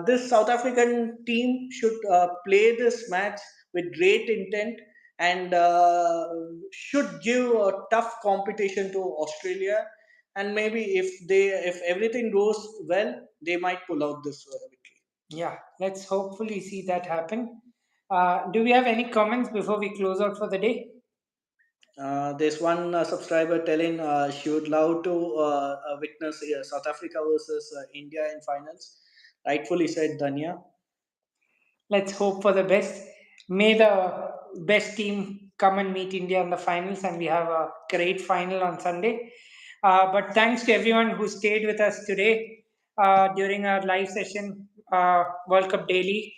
this South African team should play this match with great intent and should give a tough competition to Australia. And maybe if everything goes well, they might pull out this victory. Yeah, let's hopefully see that happen. Do we have any comments before we close out for the day? There's one subscriber telling she would love to witness South Africa versus India in finals. Rightfully said, Danya. Let's hope for the best. May the best team come and meet India in the finals, and we have a great final on Sunday. But thanks to everyone who stayed with us today during our live session, World Cup Daily.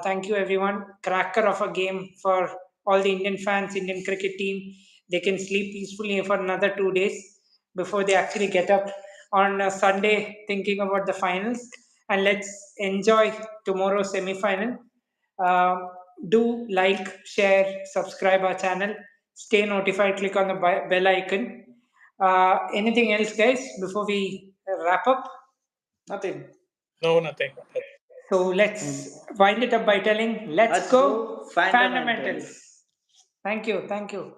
Thank you, everyone. Cracker of a game for all the Indian fans, Indian cricket team. They can sleep peacefully for another 2 days before they actually get up on Sunday thinking about the finals. And let's enjoy tomorrow's semi final. Uh, do like, share, subscribe our channel, stay notified, click on the bell icon. Anything else, guys, before we wrap up? Nothing. No, nothing. So let's wind it up by telling, let's Let's go go fundamentals. fundamentals. Thank you. Thank you.